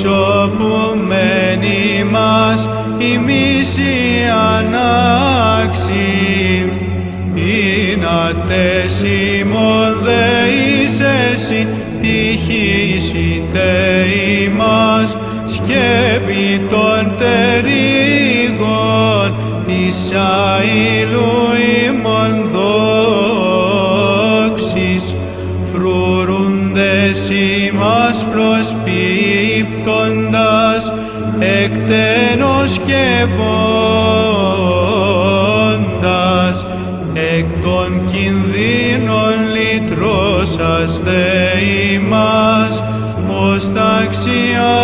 προσωπουμένη μας ημείς η ανάξι, είνατες ημών δεείς εσύ τυχής ητε ημάς, σκέπη των τερίγων της αήλου ημών δόξης, φρουρούντες ημάς προσπίπτοντας εκτενώς και βόντας, εκ των κινδύνων λυτρώσαστε ημάς, ως ταξιά